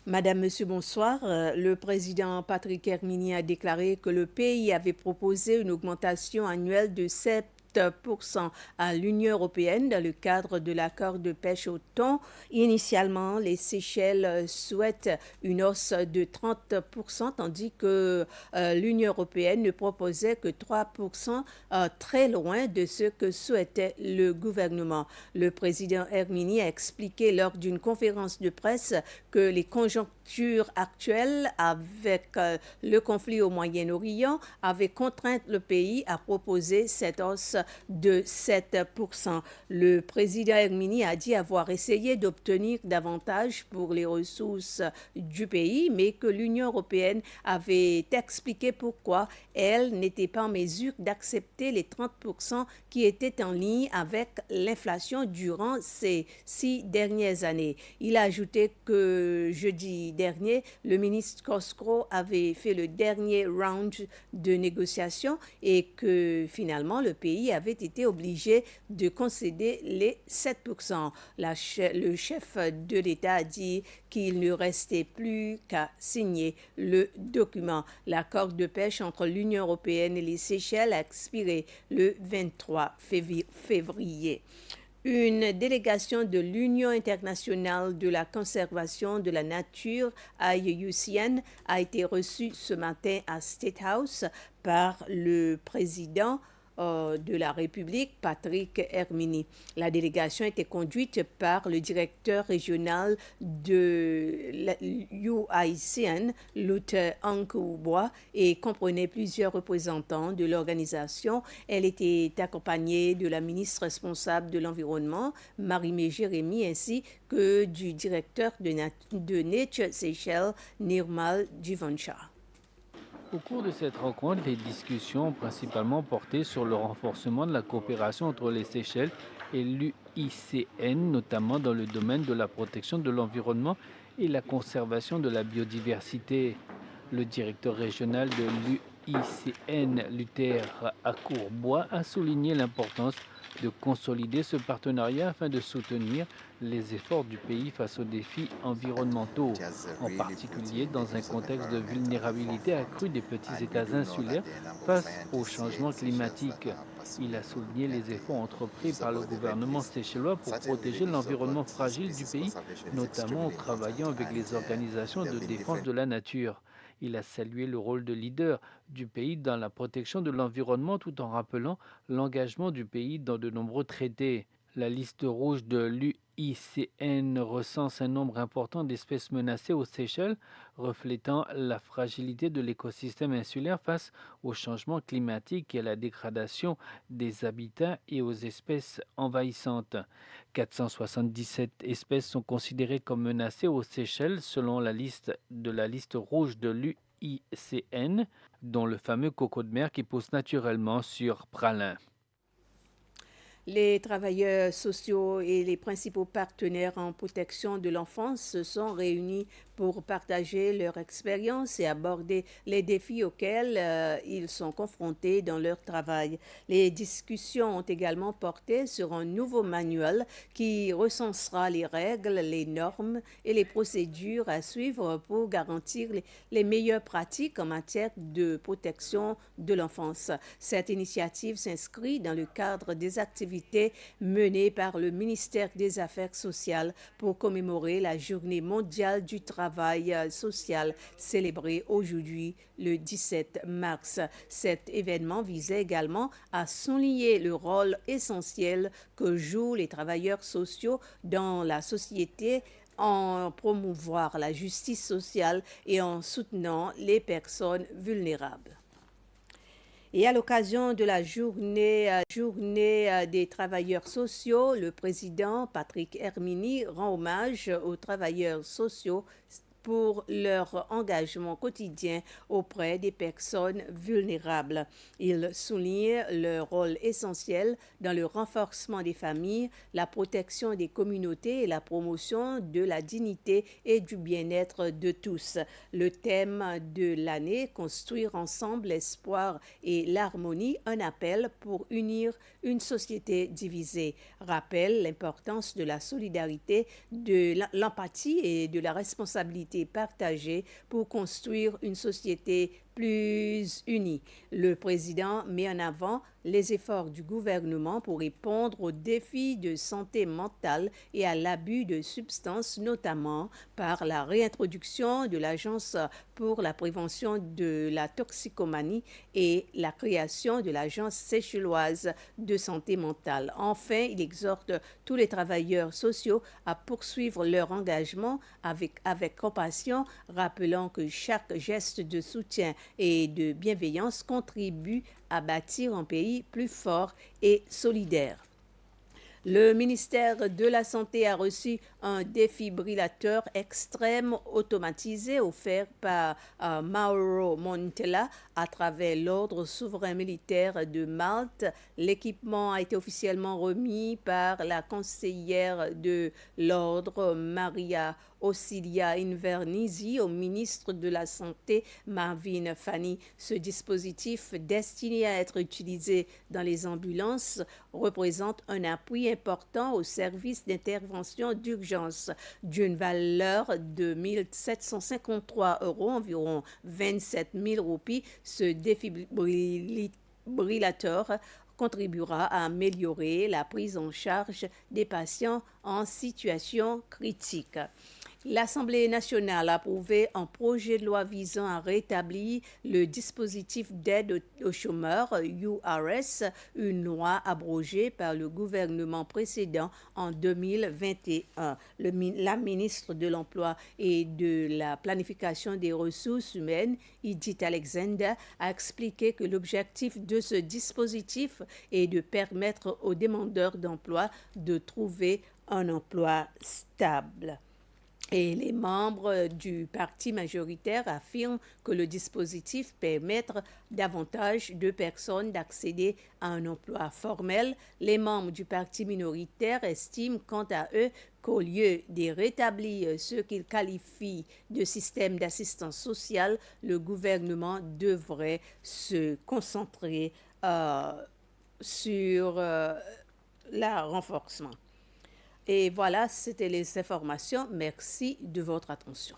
Madame, Monsieur, bonsoir. Le président Patrick Hermini a déclaré que le pays avait proposé une augmentation annuelle de 7% à l'Union européenne dans le cadre de l'accord de pêche au thon. Initialement, les Seychelles souhaitent une hausse de 30%, tandis que l'Union européenne ne proposait que 3%, très loin de ce que souhaitait le gouvernement. Le président Hermini a expliqué lors d'une conférence de presse que les conjonctures actuelles avec le conflit au Moyen-Orient avaient contraint le pays à proposer cette hausse de 7%. Le président Hermini a dit avoir essayé d'obtenir davantage pour les ressources du pays, mais que l'Union européenne avait expliqué pourquoi elle n'était pas en mesure d'accepter les 30% qui étaient en ligne avec l'inflation durant ces 6 dernières années. Il a ajouté que jeudi dernier, le ministre Cosgrove avait fait le dernier round de négociations et que finalement le pays avait été obligé de concéder les 7%. Le chef de l'État a dit qu'il ne restait plus qu'à signer le document. L'accord de pêche entre l'Union européenne et les Seychelles a expiré le 23 février. Une délégation de l'Union internationale de la conservation de la nature, IUCN, a été reçue ce matin à State House par le président de la République, Patrick Hermini. La délégation était conduite par le directeur régional de l'UICN, Luther Ankoubois, et comprenait plusieurs représentants de l'organisation. Elle était accompagnée de la ministre responsable de l'Environnement, Marie-Mé Jérémy, ainsi que du directeur de Nature Seychelles, Nirmal Jivancha. Au cours de cette rencontre, les discussions ont principalement porté sur le renforcement de la coopération entre les Seychelles et l'UICN, notamment dans le domaine de la protection de l'environnement et la conservation de la biodiversité. Le directeur régional de l'UICN, Luther Akourbois, a souligné l'importance de consolider ce partenariat afin de soutenir les efforts du pays face aux défis environnementaux, en particulier dans un contexte de vulnérabilité accrue des petits États insulaires face au changement climatique. Il a souligné les efforts entrepris par le gouvernement séchellois pour protéger l'environnement fragile du pays, notamment en travaillant avec les organisations de défense de la nature. Il a salué le rôle de leader du pays dans la protection de l'environnement tout en rappelant l'engagement du pays dans de nombreux traités. La liste rouge de l'UICN recense un nombre important d'espèces menacées aux Seychelles, reflétant la fragilité de l'écosystème insulaire face au changement climatique et à la dégradation des habitats et aux espèces envahissantes. 477 espèces sont considérées comme menacées aux Seychelles selon la liste rouge de l'UICN, dont le fameux coco de mer qui pousse naturellement sur Pralin. Les travailleurs sociaux et les principaux partenaires en protection de l'enfance se sont réunis pour partager leur expérience et aborder les défis auxquels ils sont confrontés dans leur travail. Les discussions ont également porté sur un nouveau manuel qui recensera les règles, les normes et les procédures à suivre pour garantir les meilleures pratiques en matière de protection de l'enfance. Cette initiative s'inscrit dans le cadre des activités menées par le ministère des Affaires sociales pour commémorer la Journée mondiale du travail social célébrée aujourd'hui le 17 mars. Cet événement visait également à souligner le rôle essentiel que jouent les travailleurs sociaux dans la société en promouvoir la justice sociale et en soutenant les personnes vulnérables. Et à l'occasion de la journée des travailleurs sociaux, le président Patrick Hermini rend hommage aux travailleurs sociaux pour leur engagement quotidien auprès des personnes vulnérables. Il souligne leur rôle essentiel dans le renforcement des familles, la protection des communautés et la promotion de la dignité et du bien-être de tous. Le thème de l'année, Construire ensemble l'espoir et l'harmonie, un appel pour unir une société divisée, rappelle l'importance de la solidarité, de l'empathie et de la responsabilité responsabilités partagées pour construire une société plus unie. Le président met en avant les efforts du gouvernement pour répondre aux défis de santé mentale et à l'abus de substances, notamment par la réintroduction de l'Agence pour la prévention de la toxicomanie et la création de l'Agence séchelloise de santé mentale. Enfin, il exhorte tous les travailleurs sociaux à poursuivre leur engagement avec compassion, rappelant que chaque geste de soutien et de bienveillance contribue à bâtir un pays plus fort et solidaire. Le ministère de la Santé a reçu un défibrillateur extrême automatisé offert par Mauro Montella à travers l'Ordre souverain militaire de Malte. L'équipement a été officiellement remis par la conseillère de l'Ordre, Maria Auxilia Invernizzi, au ministre de la Santé, Marvin Fanny. Ce dispositif, destiné à être utilisé dans les ambulances, représente un appui important au service d'intervention d'urgence d'une valeur de 1 753 €, environ 27 000 roupies. Ce défibrillateur contribuera à améliorer la prise en charge des patients en situation critique. L'Assemblée nationale a approuvé un projet de loi visant à rétablir le dispositif d'aide aux chômeurs URS, une loi abrogée par le gouvernement précédent en 2021. La ministre de l'Emploi et de la Planification des ressources humaines, Edith Alexander, a expliqué que l'objectif de ce dispositif est de permettre aux demandeurs d'emploi de trouver un emploi stable. Et les membres du parti majoritaire affirment que le dispositif permettra davantage de personnes d'accéder à un emploi formel. Les membres du parti minoritaire estiment quant à eux qu'au lieu de rétablir ce qu'ils qualifient de système d'assistance sociale, le gouvernement devrait se concentrer sur le renforcement. Et voilà, c'était les informations. Merci de votre attention.